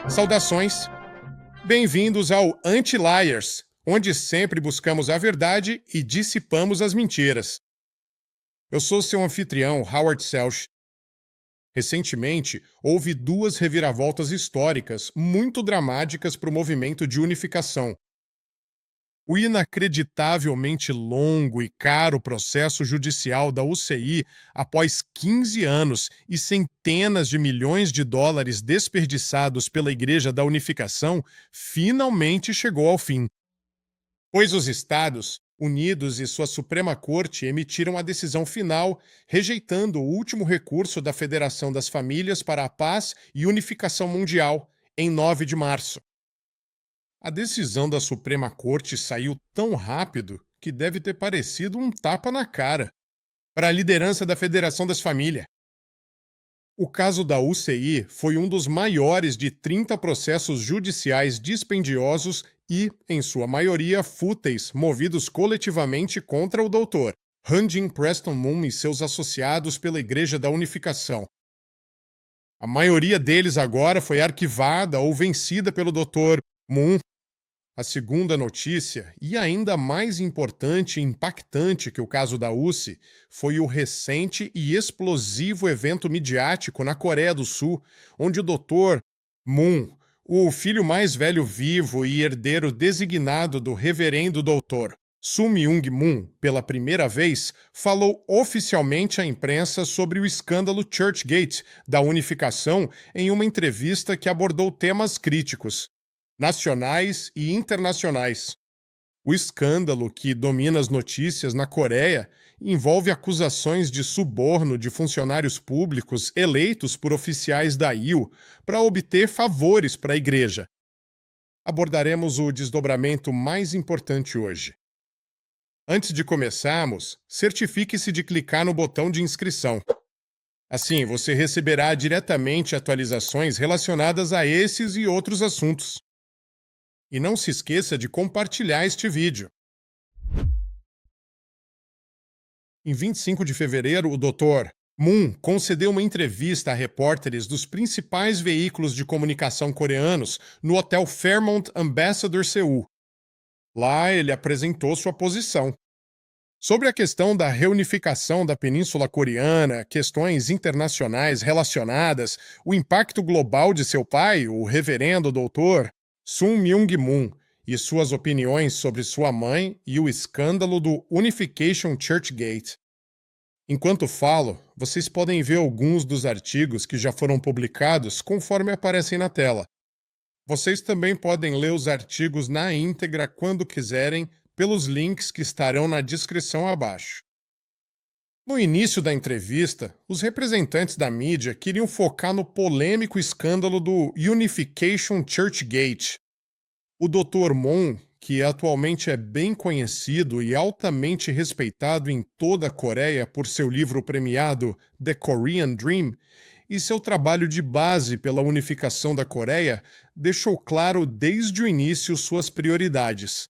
Saudações! Bem-vindos ao Anti-Liars, onde sempre buscamos a verdade e dissipamos as mentiras. Eu sou seu anfitrião, Howard Selch. Recentemente, houve duas reviravoltas históricas muito dramáticas para o movimento de unificação. O inacreditavelmente longo e caro processo judicial da UCI, após 15 anos e centenas de milhões de dólares desperdiçados pela Igreja da Unificação, finalmente chegou ao fim. Pois os Estados Unidos e sua Suprema Corte emitiram a decisão final, rejeitando o último recurso da Federação das Famílias para a Paz e Unificação Mundial, em 9 de março. A decisão da Suprema Corte saiu tão rápido que deve ter parecido um tapa na cara para a liderança da Federação das Famílias. O caso da UCI foi um dos maiores de 30 processos judiciais dispendiosos e, em sua maioria, fúteis, movidos coletivamente contra o Dr. Ranjin Preston Moon e seus associados pela Igreja da Unificação. A maioria deles agora foi arquivada ou vencida pelo Dr. Moon. A segunda notícia, e ainda mais importante e impactante que o caso da UCI, foi o recente e explosivo evento midiático na Coreia do Sul, onde o Dr. Moon, o filho mais velho vivo e herdeiro designado do reverendo Dr. Soo Myung-moon, pela primeira vez, falou oficialmente à imprensa sobre o escândalo Churchgate da unificação em uma entrevista que abordou temas críticos, nacionais e internacionais. O escândalo que domina as notícias na Coreia envolve acusações de suborno de funcionários públicos eleitos por oficiais da IU para obter favores para a igreja. Abordaremos o desdobramento mais importante hoje. Antes de começarmos, certifique-se de clicar no botão de inscrição. Assim, você receberá diretamente atualizações relacionadas a esses e outros assuntos. E não se esqueça de compartilhar este vídeo. Em 25 de fevereiro, o Dr. Moon concedeu uma entrevista a repórteres dos principais veículos de comunicação coreanos no Hotel Fairmont Ambassador Seul. Lá, ele apresentou sua posição. Sobre a questão da reunificação da Península Coreana, questões internacionais relacionadas, o impacto global de seu pai, o reverendo Dr. Soo Myung-moon, e suas opiniões sobre sua mãe e o escândalo do Unification Churchgate. Enquanto falo, vocês podem ver alguns dos artigos que já foram publicados conforme aparecem na tela. Vocês também podem ler os artigos na íntegra quando quiserem, pelos links que estarão na descrição abaixo. No início da entrevista, os representantes da mídia queriam focar no polêmico escândalo do Unification Churchgate. O Dr. Moon, que atualmente é bem conhecido e altamente respeitado em toda a Coreia por seu livro premiado The Korean Dream e seu trabalho de base pela unificação da Coreia, deixou claro desde o início suas prioridades.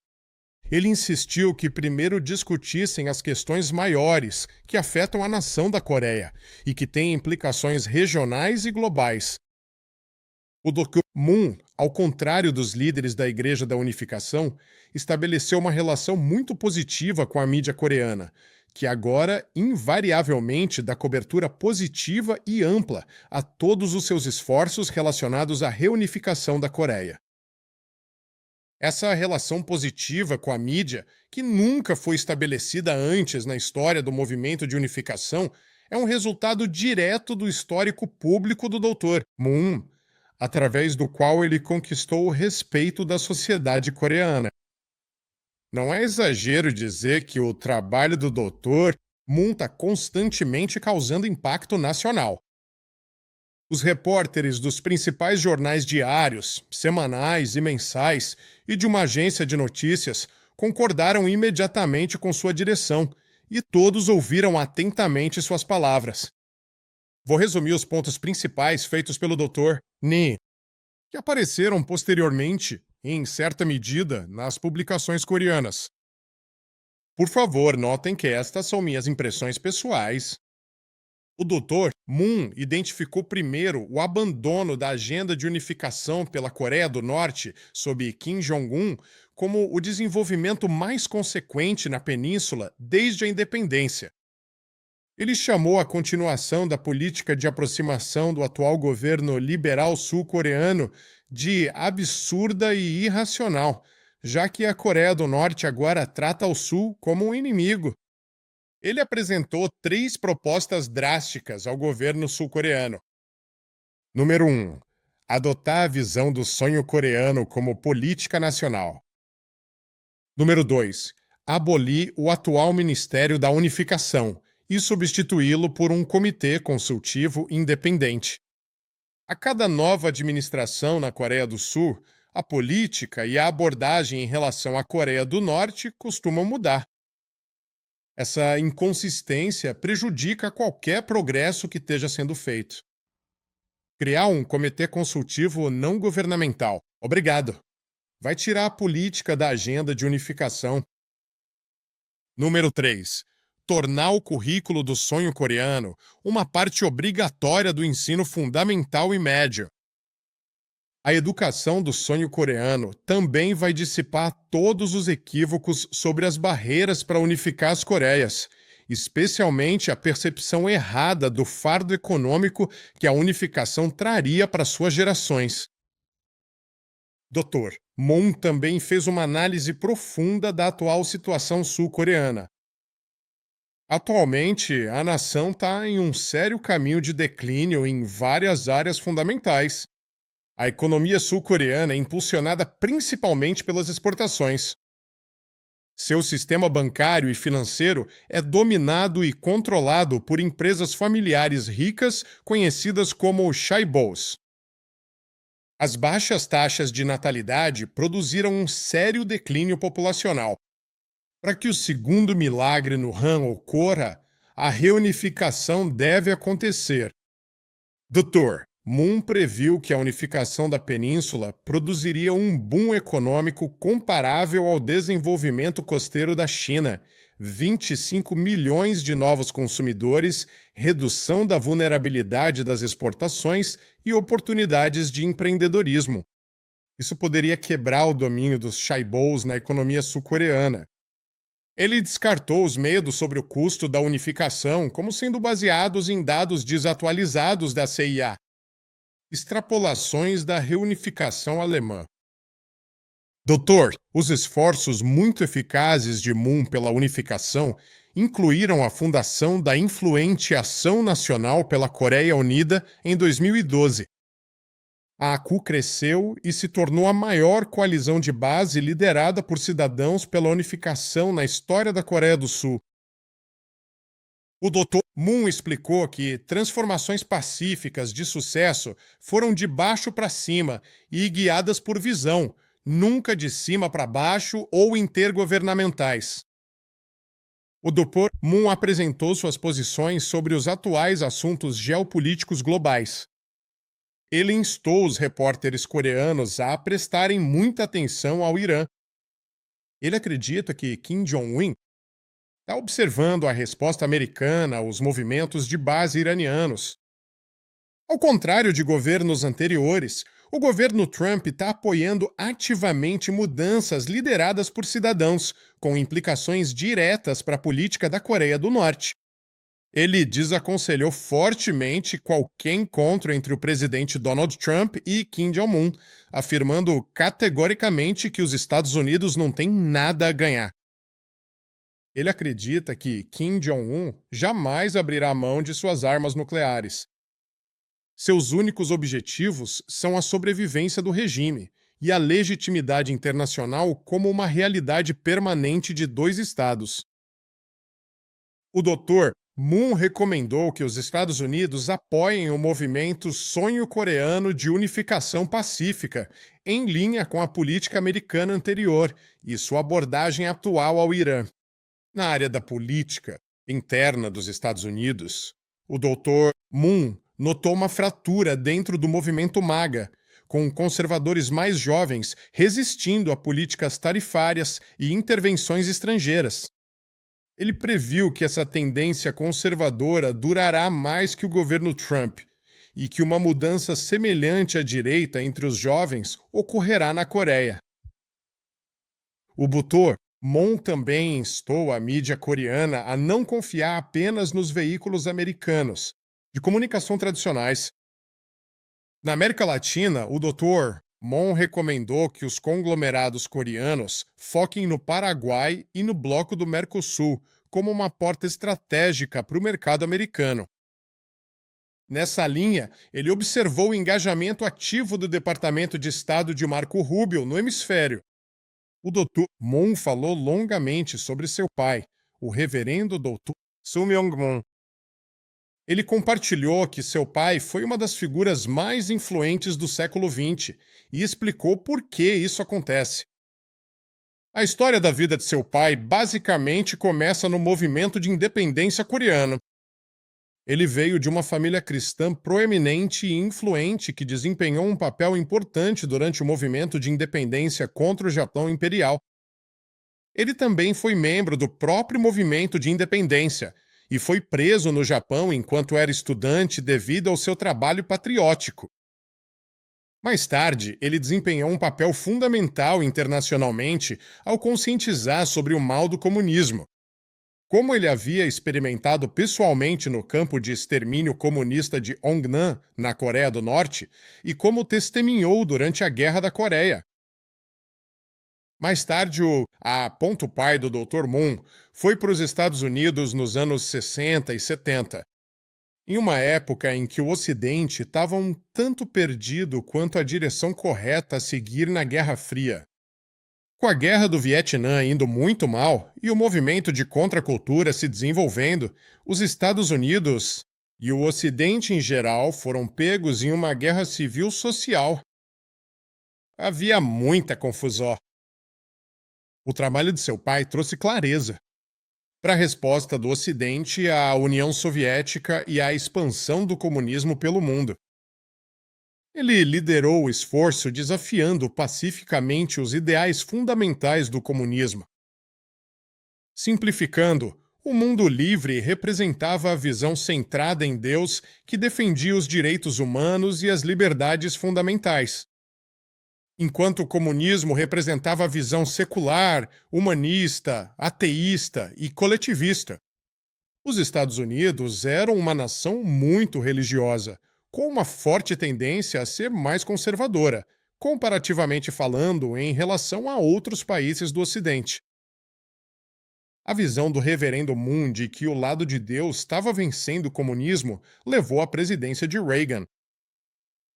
Ele insistiu que primeiro discutissem as questões maiores que afetam a nação da Coreia e que têm implicações regionais e globais. O Dr. Moon, ao contrário dos líderes da Igreja da Unificação, estabeleceu uma relação muito positiva com a mídia coreana, que agora invariavelmente dá cobertura positiva e ampla a todos os seus esforços relacionados à reunificação da Coreia. Essa relação positiva com a mídia, que nunca foi estabelecida antes na história do movimento de unificação, é um resultado direto do histórico público do Dr. Moon, através do qual ele conquistou o respeito da sociedade coreana. Não é exagero dizer que o trabalho do Dr. Moon está constantemente causando impacto nacional. Os repórteres dos principais jornais diários, semanais e mensais e de uma agência de notícias concordaram imediatamente com sua direção e todos ouviram atentamente suas palavras. Vou resumir os pontos principais feitos pelo Dr. Ni, que apareceram posteriormente, em certa medida, nas publicações coreanas. Por favor, notem que estas são minhas impressões pessoais. O Dr. Moon identificou primeiro o abandono da agenda de unificação pela Coreia do Norte sob Kim Jong-un como o desenvolvimento mais consequente na península desde a independência. Ele chamou a continuação da política de aproximação do atual governo liberal sul-coreano de absurda e irracional, já que a Coreia do Norte agora trata o Sul como um inimigo. Ele apresentou três propostas drásticas ao governo sul-coreano. Número 1. Adotar a visão do sonho coreano como política nacional. Número 2. Abolir o atual Ministério da Unificação e substituí-lo por um comitê consultivo independente. A cada nova administração na Coreia do Sul, a política e a abordagem em relação à Coreia do Norte costumam mudar. Essa inconsistência prejudica qualquer progresso que esteja sendo feito. Criar um comitê consultivo não governamental. Obrigado. Vai tirar a política da agenda de unificação. Número 3. Tornar o currículo do sonho coreano uma parte obrigatória do ensino fundamental e médio. A educação do sonho coreano também vai dissipar todos os equívocos sobre as barreiras para unificar as Coreias, especialmente a percepção errada do fardo econômico que a unificação traria para suas gerações. Dr. Moon também fez uma análise profunda da atual situação sul-coreana. Atualmente, a nação está em um sério caminho de declínio em várias áreas fundamentais. A economia sul-coreana é impulsionada principalmente pelas exportações. Seu sistema bancário e financeiro é dominado e controlado por empresas familiares ricas conhecidas como chaebols. As baixas taxas de natalidade produziram um sério declínio populacional. Para que o segundo milagre no Han ocorra, a reunificação deve acontecer. Dr. Moon previu que a unificação da península produziria um boom econômico comparável ao desenvolvimento costeiro da China, 25 milhões de novos consumidores, redução da vulnerabilidade das exportações e oportunidades de empreendedorismo. Isso poderia quebrar o domínio dos chaebols na economia sul-coreana. Ele descartou os medos sobre o custo da unificação como sendo baseados em dados desatualizados da CIA. Extrapolações da reunificação alemã. Doutor, os esforços muito eficazes de Moon pela unificação incluíram a fundação da influente Ação Nacional pela Coreia Unida em 2012. A ACU cresceu e se tornou a maior coalizão de base liderada por cidadãos pela unificação na história da Coreia do Sul. O Dr. Moon explicou que transformações pacíficas de sucesso foram de baixo para cima e guiadas por visão, nunca de cima para baixo ou intergovernamentais. O Dr. Moon apresentou suas posições sobre os atuais assuntos geopolíticos globais. Ele instou os repórteres coreanos a prestarem muita atenção ao Irã. Ele acredita que Kim Jong-un está observando a resposta americana aos movimentos de base iranianos. Ao contrário de governos anteriores, o governo Trump está apoiando ativamente mudanças lideradas por cidadãos, com implicações diretas para a política da Coreia do Norte. Ele desaconselhou fortemente qualquer encontro entre o presidente Donald Trump e Kim Jong-un, afirmando categoricamente que os Estados Unidos não têm nada a ganhar. Ele acredita que Kim Jong-un jamais abrirá mão de suas armas nucleares. Seus únicos objetivos são a sobrevivência do regime e a legitimidade internacional como uma realidade permanente de dois estados. O Dr. Moon recomendou que os Estados Unidos apoiem o movimento Sonho Coreano de Unificação Pacífica, em linha com a política americana anterior e sua abordagem atual ao Irã. Na área da política interna dos Estados Unidos, o Dr. Moon notou uma fratura dentro do movimento MAGA, com conservadores mais jovens resistindo a políticas tarifárias e intervenções estrangeiras. Ele previu que essa tendência conservadora durará mais que o governo Trump e que uma mudança semelhante à direita entre os jovens ocorrerá na Coreia. O Butor Moon também instou a mídia coreana a não confiar apenas nos veículos americanos de comunicação tradicionais. Na América Latina, o Dr. Moon recomendou que os conglomerados coreanos foquem no Paraguai e no bloco do Mercosul como uma porta estratégica para o mercado americano. Nessa linha, ele observou o engajamento ativo do Departamento de Estado de Marco Rubio no hemisfério. O Dr. Moon falou longamente sobre seu pai, o reverendo Dr. Soo Myung-moon. Ele compartilhou que seu pai foi uma das figuras mais influentes do século XX e explicou por que isso acontece. A história da vida de seu pai basicamente começa no movimento de independência coreano. Ele veio de uma família cristã proeminente e influente que desempenhou um papel importante durante o movimento de independência contra o Japão Imperial. Ele também foi membro do próprio movimento de independência e foi preso no Japão enquanto era estudante devido ao seu trabalho patriótico. Mais tarde, ele desempenhou um papel fundamental internacionalmente ao conscientizar sobre o mal do comunismo. Como ele havia experimentado pessoalmente no campo de extermínio comunista de Ongnan, na Coreia do Norte, e como testemunhou durante a Guerra da Coreia. Mais tarde, o pai do Dr. Moon foi para os Estados Unidos nos anos 60 e 70, em uma época em que o Ocidente estava um tanto perdido quanto à direção correta a seguir na Guerra Fria. Com a Guerra do Vietnã indo muito mal e o movimento de contracultura se desenvolvendo, os Estados Unidos e o Ocidente em geral foram pegos em uma guerra civil social. Havia muita confusão. O trabalho de seu pai trouxe clareza para a resposta do Ocidente à União Soviética e à expansão do comunismo pelo mundo. Ele liderou o esforço desafiando pacificamente os ideais fundamentais do comunismo. Simplificando, o mundo livre representava a visão centrada em Deus que defendia os direitos humanos e as liberdades fundamentais, enquanto o comunismo representava a visão secular, humanista, ateísta e coletivista. Os Estados Unidos eram uma nação muito religiosa, com uma forte tendência a ser mais conservadora, comparativamente falando, em relação a outros países do Ocidente. A visão do reverendo Moon de que o lado de Deus estava vencendo o comunismo levou à presidência de Reagan.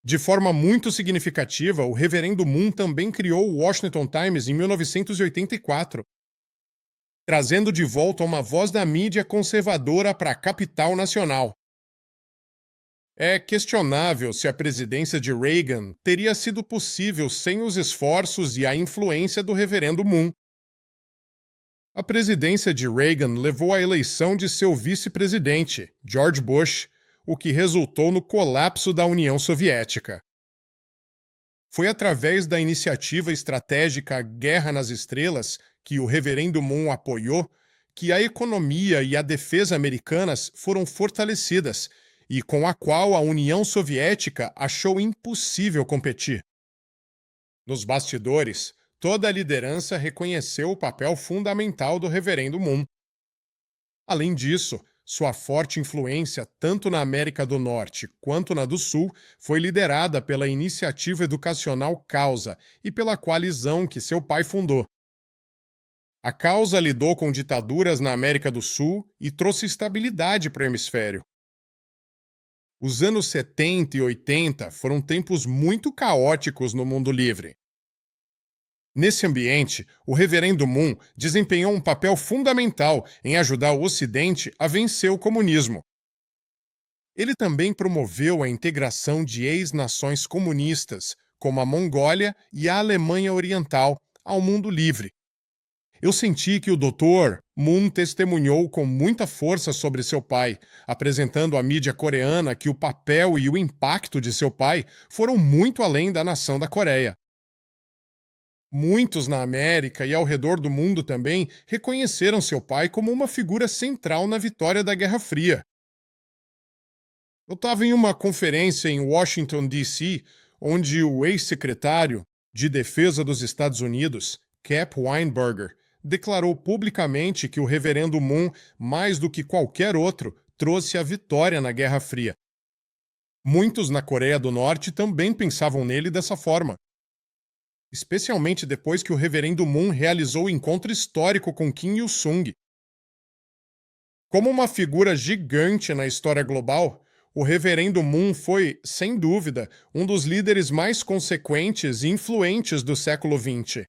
De forma muito significativa, o reverendo Moon também criou o Washington Times em 1984, trazendo de volta uma voz da mídia conservadora para a capital nacional. É questionável se a presidência de Reagan teria sido possível sem os esforços e a influência do reverendo Moon. A presidência de Reagan levou à eleição de seu vice-presidente, George Bush, o que resultou no colapso da União Soviética. Foi através da iniciativa estratégica Guerra nas Estrelas, que o reverendo Moon apoiou, que a economia e a defesa americanas foram fortalecidas e com a qual a União Soviética achou impossível competir. Nos bastidores, toda a liderança reconheceu o papel fundamental do reverendo Moon. Além disso, sua forte influência, tanto na América do Norte quanto na do Sul, foi liderada pela iniciativa educacional Causa e pela coalizão que seu pai fundou. A Causa lidou com ditaduras na América do Sul e trouxe estabilidade para o hemisfério. Os anos 70 e 80 foram tempos muito caóticos no mundo livre. Nesse ambiente, o reverendo Moon desempenhou um papel fundamental em ajudar o Ocidente a vencer o comunismo. Ele também promoveu a integração de ex-nações comunistas, como a Mongólia e a Alemanha Oriental, ao mundo livre. Eu senti que o Dr. Moon testemunhou com muita força sobre seu pai, apresentando à mídia coreana que o papel e o impacto de seu pai foram muito além da nação da Coreia. Muitos na América e ao redor do mundo também reconheceram seu pai como uma figura central na vitória da Guerra Fria. Eu estava em uma conferência em Washington, D.C., onde o ex-secretário de Defesa dos Estados Unidos, Cap Weinberger, declarou publicamente que o reverendo Moon, mais do que qualquer outro, trouxe a vitória na Guerra Fria. Muitos na Coreia do Norte também pensavam nele dessa forma, especialmente depois que o reverendo Moon realizou o encontro histórico com Kim Il-sung. Como uma figura gigante na história global, o reverendo Moon foi, sem dúvida, um dos líderes mais consequentes e influentes do século XX.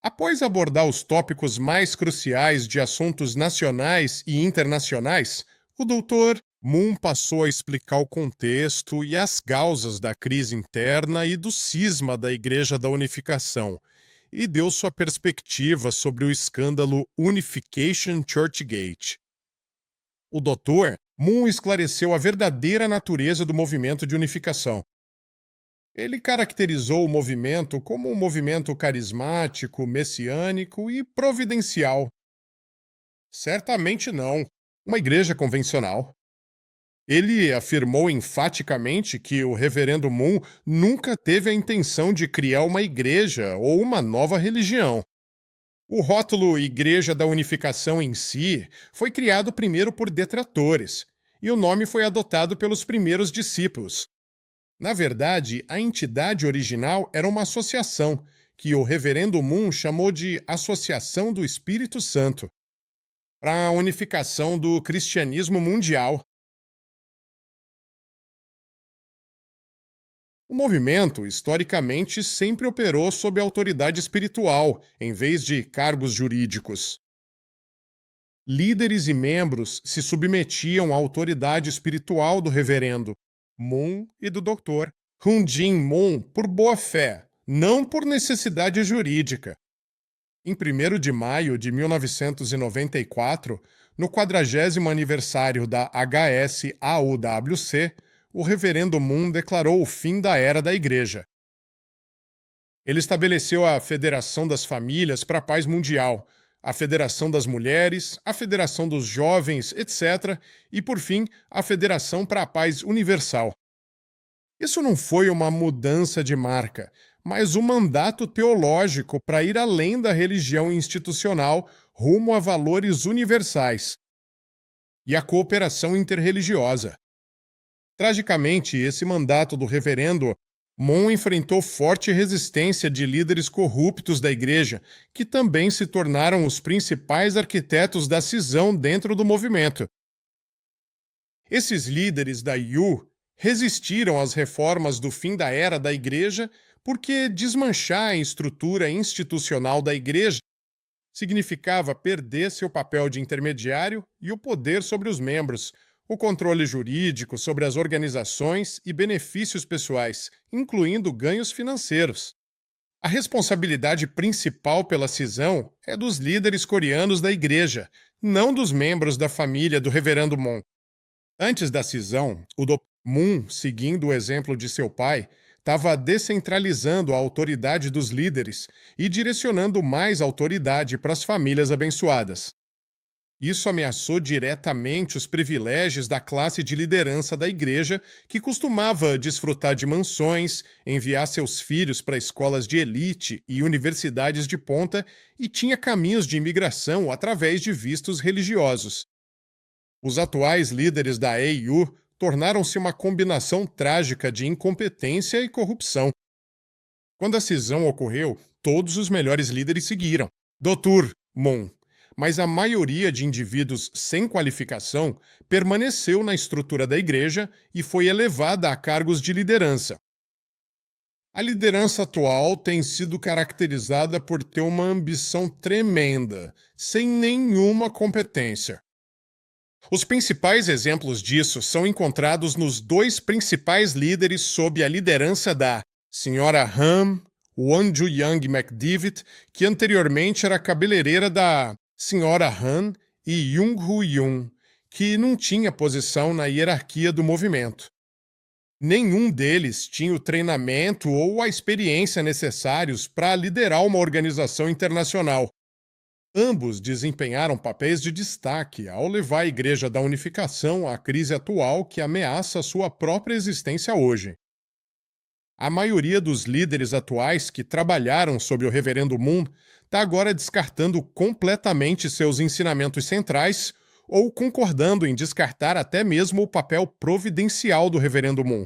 Após abordar os tópicos mais cruciais de assuntos nacionais e internacionais, o Dr. Moon passou a explicar o contexto e as causas da crise interna e do cisma da Igreja da Unificação, e deu sua perspectiva sobre o escândalo Unification Churchgate. O Dr. Moon esclareceu a verdadeira natureza do movimento de unificação. Ele caracterizou o movimento como um movimento carismático, messiânico e providencial. Certamente não uma igreja convencional. Ele afirmou enfaticamente que o reverendo Moon nunca teve a intenção de criar uma igreja ou uma nova religião. O rótulo Igreja da Unificação em si foi criado primeiro por detratores, e o nome foi adotado pelos primeiros discípulos. Na verdade, a entidade original era uma associação, que o reverendo Moon chamou de Associação do Espírito Santo, para a unificação do cristianismo mundial. O movimento, historicamente, sempre operou sob autoridade espiritual, em vez de cargos jurídicos. Líderes e membros se submetiam à autoridade espiritual do reverendo Moon e do Dr. Hun Jin Moon por boa fé, não por necessidade jurídica. Em 1º de maio de 1994, no 40º aniversário da HSAUWC, o reverendo Moon declarou o fim da era da Igreja. Ele estabeleceu a Federação das Famílias para a Paz Mundial, a Federação das Mulheres, a Federação dos Jovens, etc., e, por fim, a Federação para a Paz Universal. Isso não foi uma mudança de marca, mas um mandato teológico para ir além da religião institucional rumo a valores universais e a cooperação interreligiosa. Tragicamente, esse mandato do reverendo Moon enfrentou forte resistência de líderes corruptos da igreja, que também se tornaram os principais arquitetos da cisão dentro do movimento. Esses líderes da IU resistiram às reformas do fim da era da igreja porque desmanchar a estrutura institucional da igreja significava perder seu papel de intermediário e o poder sobre os membros, o controle jurídico sobre as organizações e benefícios pessoais, incluindo ganhos financeiros. A responsabilidade principal pela cisão é dos líderes coreanos da igreja, não dos membros da família do reverendo Moon. Antes da cisão, o Dr. Moon, seguindo o exemplo de seu pai, estava descentralizando a autoridade dos líderes e direcionando mais autoridade para as famílias abençoadas. Isso ameaçou diretamente os privilégios da classe de liderança da igreja, que costumava desfrutar de mansões, enviar seus filhos para escolas de elite e universidades de ponta e tinha caminhos de imigração através de vistos religiosos. Os atuais líderes da AU tornaram-se uma combinação trágica de incompetência e corrupção. Quando a cisão ocorreu, todos os melhores líderes seguiram Dr. Moon, mas a maioria de indivíduos sem qualificação permaneceu na estrutura da igreja e foi elevada a cargos de liderança. A liderança atual tem sido caracterizada por ter uma ambição tremenda, sem nenhuma competência. Os principais exemplos disso são encontrados nos dois principais líderes sob a liderança da Sra. Han Won-ju-young McDavid, que anteriormente era cabeleireira da Sra. Han, e Jung Hu-yoon, que não tinha posição na hierarquia do movimento. Nenhum deles tinha o treinamento ou a experiência necessários para liderar uma organização internacional. Ambos desempenharam papéis de destaque ao levar a Igreja da Unificação à crise atual que ameaça sua própria existência hoje. A maioria dos líderes atuais que trabalharam sob o Reverendo Moon está agora descartando completamente seus ensinamentos centrais ou concordando em descartar até mesmo o papel providencial do Reverendo Moon.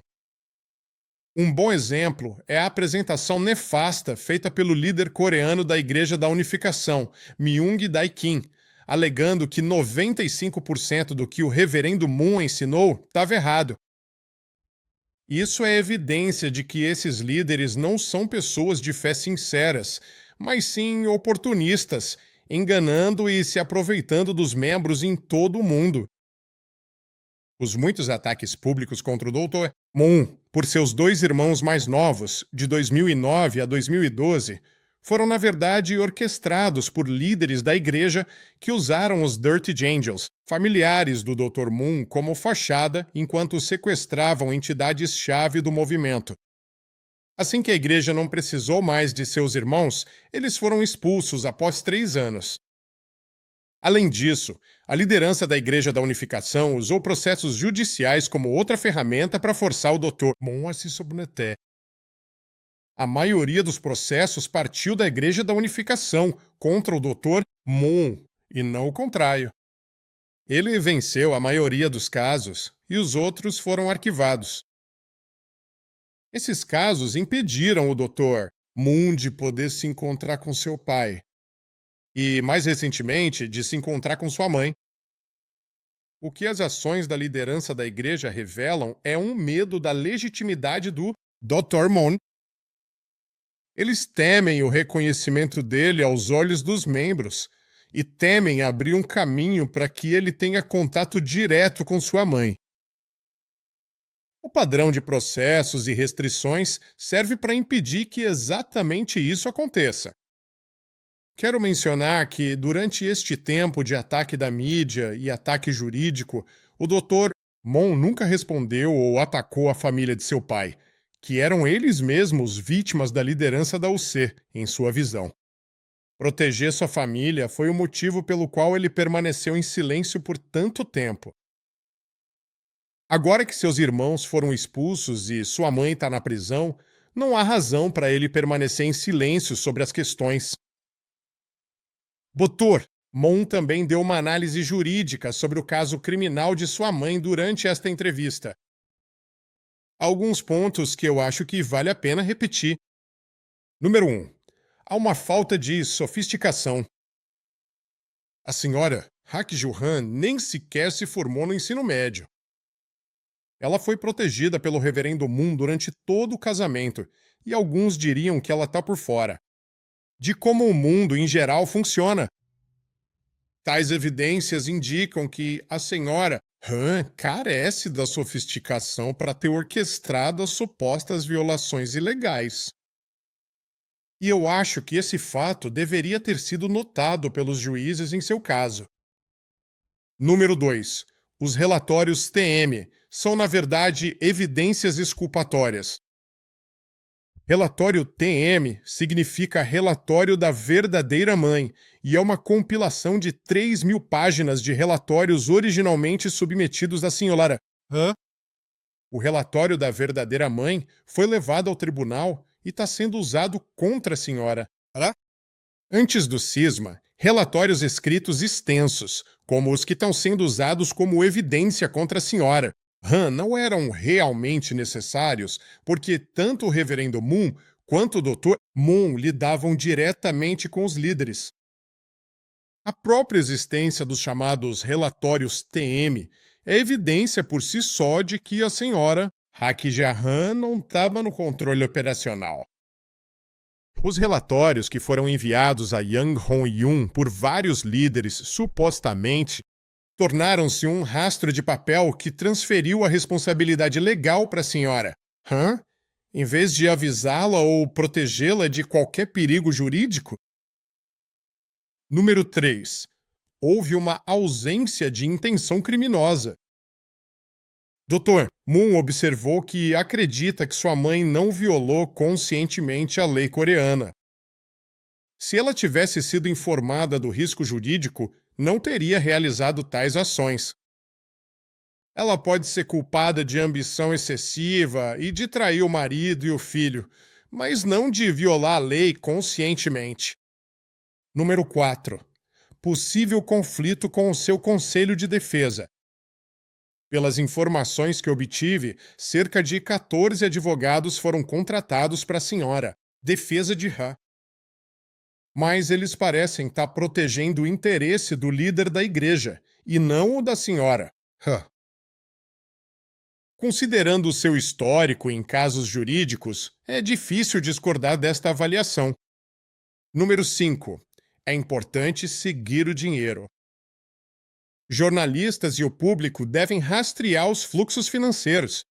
Um bom exemplo é a apresentação nefasta feita pelo líder coreano da Igreja da Unificação, Myung Dae-kim, alegando que 95% do que o Reverendo Moon ensinou estava errado. Isso é evidência de que esses líderes não são pessoas de fé sinceras, mas sim oportunistas, enganando e se aproveitando dos membros em todo o mundo. Os muitos ataques públicos contra o Dr. Moon por seus dois irmãos mais novos, de 2009 a 2012, foram, na verdade, orquestrados por líderes da igreja que usaram os Dirty Angels, familiares do Dr. Moon, como fachada enquanto sequestravam entidades-chave do movimento. Assim que a igreja não precisou mais de seus irmãos, eles foram expulsos após 3 anos. Além disso, a liderança da Igreja da Unificação usou processos judiciais como outra ferramenta para forçar o Dr. Moon a se submeter. A maioria dos processos partiu da Igreja da Unificação contra o Dr. Moon, e não o contrário. Ele venceu a maioria dos casos e os outros foram arquivados. Esses casos impediram o Dr. Moon de poder se encontrar com seu pai e, mais recentemente, de se encontrar com sua mãe. O que as ações da liderança da igreja revelam é um medo da legitimidade do Dr. Moon. Eles temem o reconhecimento dele aos olhos dos membros e temem abrir um caminho para que ele tenha contato direto com sua mãe. O padrão de processos e restrições serve para impedir que exatamente isso aconteça. Quero mencionar que, durante este tempo de ataque da mídia e ataque jurídico, o Dr. Moon nunca respondeu ou atacou a família de seu pai, que eram eles mesmos vítimas da liderança da UC, em sua visão. Proteger sua família foi o motivo pelo qual ele permaneceu em silêncio por tanto tempo. Agora que seus irmãos foram expulsos e sua mãe está na prisão, não há razão para ele permanecer em silêncio sobre as questões. Dr. Moon também deu uma análise jurídica sobre o caso criminal de sua mãe durante esta entrevista. Alguns pontos que eu acho que vale a pena repetir. Número 1. Há uma falta de sofisticação. A senhora Hak Ju-han nem sequer se formou no ensino médio. Ela foi protegida pelo Reverendo Moon durante todo o casamento, e alguns diriam que ela está por fora de como o mundo em geral funciona. Tais evidências indicam que a senhora Han carece da sofisticação para ter orquestrado as supostas violações ilegais. E eu acho que esse fato deveria ter sido notado pelos juízes em seu caso. Número 2. Os relatórios TM são, na verdade, evidências exculpatórias. Relatório TM significa Relatório da Verdadeira Mãe e é uma compilação de 3.000 páginas de relatórios originalmente submetidos à senhora Han. O relatório da Verdadeira Mãe foi levado ao tribunal e está sendo usado contra a senhora. Antes do cisma, relatórios escritos extensos, como os que estão sendo usados como evidência contra a senhora Han, não eram realmente necessários, porque tanto o Reverendo Moon quanto o Dr. Moon lidavam diretamente com os líderes. A própria existência dos chamados relatórios TM é evidência por si só de que a senhora Hak Ja-han não estava no controle operacional. Os relatórios que foram enviados a Yang Hong-yun por vários líderes, supostamente, tornaram-se um rastro de papel que transferiu a responsabilidade legal para a senhora Han, em vez de avisá-la ou protegê-la de qualquer perigo jurídico. Número 3. Houve uma ausência de intenção criminosa. Dr. Moon observou que acredita que sua mãe não violou conscientemente a lei coreana. Se ela tivesse sido informada do risco jurídico, não teria realizado tais ações. Ela pode ser culpada de ambição excessiva e de trair o marido e o filho, mas não de violar a lei conscientemente. Número 4. Possível conflito com o seu conselho de defesa. Pelas informações que obtive, cerca de 14 advogados foram contratados para a senhora, defesa de Han. Mas eles parecem estar protegendo o interesse do líder da igreja, e não o da senhora. Han. Considerando o seu histórico em casos jurídicos, é difícil discordar desta avaliação. Número 5. É importante seguir o dinheiro. Jornalistas e o público devem rastrear os fluxos financeiros.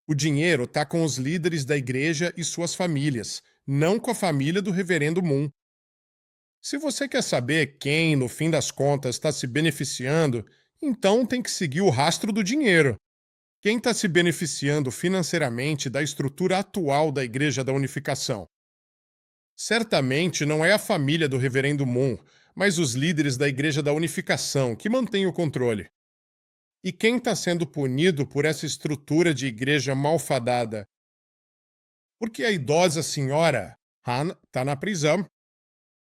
O dinheiro está com os líderes da igreja e suas famílias, não com a família do reverendo Moon. Se você quer saber quem, no fim das contas, está se beneficiando, então tem que seguir o rastro do dinheiro. Quem está se beneficiando financeiramente da estrutura atual da Igreja da Unificação? Certamente não é a família do reverendo Moon, mas os líderes da Igreja da Unificação que mantêm o controle. E quem está sendo punido por essa estrutura de igreja malfadada? Porque a idosa senhora Han está na prisão.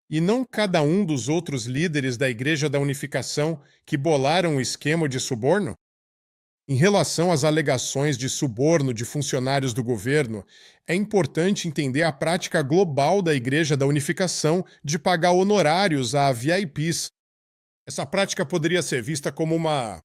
E não cada um dos outros líderes da Igreja da Unificação que bolaram o esquema de suborno? Em relação às alegações de suborno de funcionários do governo, é importante entender a prática global da Igreja da Unificação de pagar honorários a VIPs. Essa prática poderia ser vista como uma